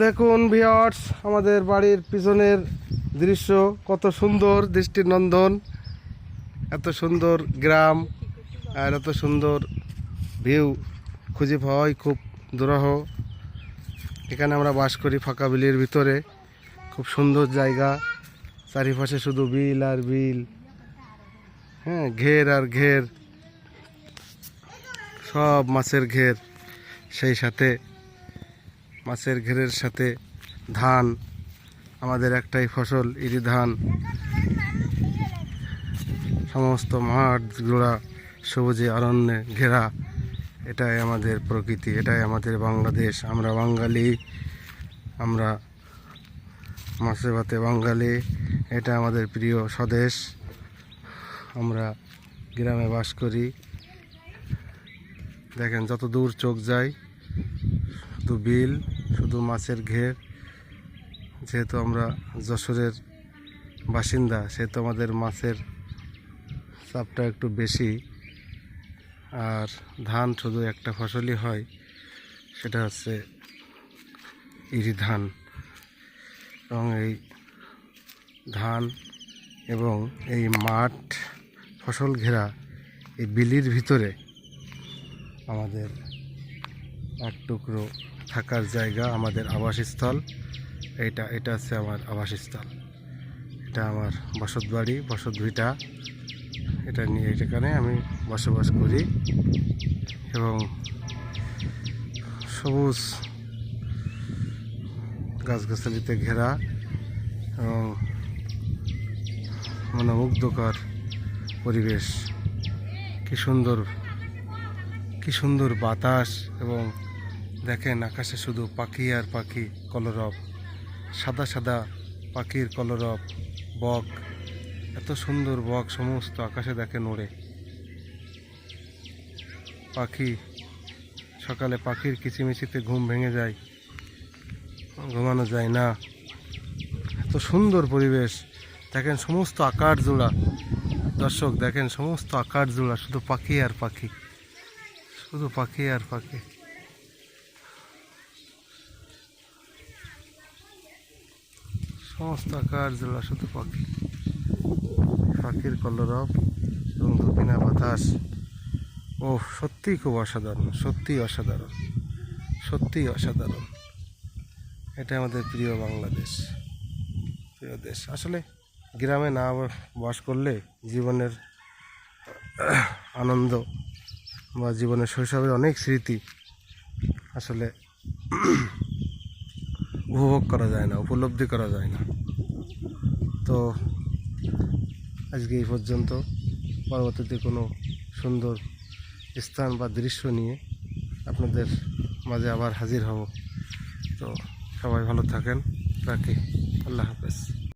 দেখুন ভিউয়ার্স, আমাদের বাড়ির পিছনের দৃশ্য কত সুন্দর, দৃষ্টিনন্দন। এত সুন্দর গ্রাম আর এত সুন্দর ভিউ খুঁজে পাওয়াই খুব দুরূহ। এখানে আমরা বাস করি ফাঁকা বিলের ভিতরে। খুব সুন্দর জায়গা, চারিপাশে শুধু বিল আর বিল, হ্যাঁ, ঘের আর ঘের, সব মাছের ঘের। সেই সাথে মাছের ঘেরের সাথে ধান, আমাদের একটাই ফসল ইরি ধান। সমস্ত মাঠ জোড়া সবুজে অরণ্যে ঘেরা। এটাই আমাদের প্রকৃতি, এটাই আমাদের বাংলাদেশ। আমরা বাঙালি, আমরা মাছে ভাতে বাঙালি। এটা আমাদের প্রিয় স্বদেশ। আমরা গ্রামে বাস করি। দেখেন যত দূর চোখ যায় শুধু বিল, শুধু মাছের ঘের। যেহেতু আমরা যশোরের বাসিন্দা, সেহেতু আমাদের মাছের চাপটা একটু বেশি। আর ধান শুধু একটা ফসলই হয়, সেটা হচ্ছে ইরি ধান। এবং এই ধান এবং এই মাঠ ফসল ঘেরা এই বিলির ভিতরে আমাদের এক টুকরো থাকার জায়গা, আমাদের আবাসস্থল। এটা হচ্ছে আমার আবাসস্থল, এটা আমার বসত বাড়ি, বসত ভিটা। এটা নিয়ে এখানে আমি বসবাস করি এবং সবুজ গাছগাছালিতে ঘেরা এবং মনোমুগ্ধকর পরিবেশ। কি সুন্দর বাতাস। এবং দেখেন আকাশে শুধু পাখি আর পাখি, কলরব, সাদা সাদা পাখির কলরব। বক, এত সুন্দর বক সমস্ত আকাশে দেখেন ওড়ে। পাখি, সকালে পাখির কিচিমিচিতে ঘুম ভেঙে যায়, ঘুমানো যায় না। এত সুন্দর পরিবেশ। দেখেন সমস্ত আকাশ জোড়া, দর্শক দেখেন সমস্ত আকাশ জোড়া শুধু পাখি আর পাখি, শুধু পাখি আর পাখি। সমস্ত আকাশ জোড়া শুধু পাখি, পাখির কলরব এবং দুদিনা বাতাস। ও সত্যিই খুব অসাধারণ, সত্যিই অসাধারণ, সত্যিই অসাধারণ। এটা আমাদের প্রিয় বাংলাদেশ, প্রিয় দেশ। আসলে গ্রামে না বাস করলে জীবনের আনন্দ বা জীবনের শৈশবের অনেক স্মৃতি আসলে উপভোগ করা যায় না, উপলব্ধি করা যায় না। তো আজকে এই পর্যন্ত। পরবর্তীতে কোনো সুন্দর স্থান বা দৃশ্য নিয়ে আপনাদের মাঝে আবার হাজির হব। তো সবাই ভালো থাকেন, রাখি। আল্লাহ হাফেজ।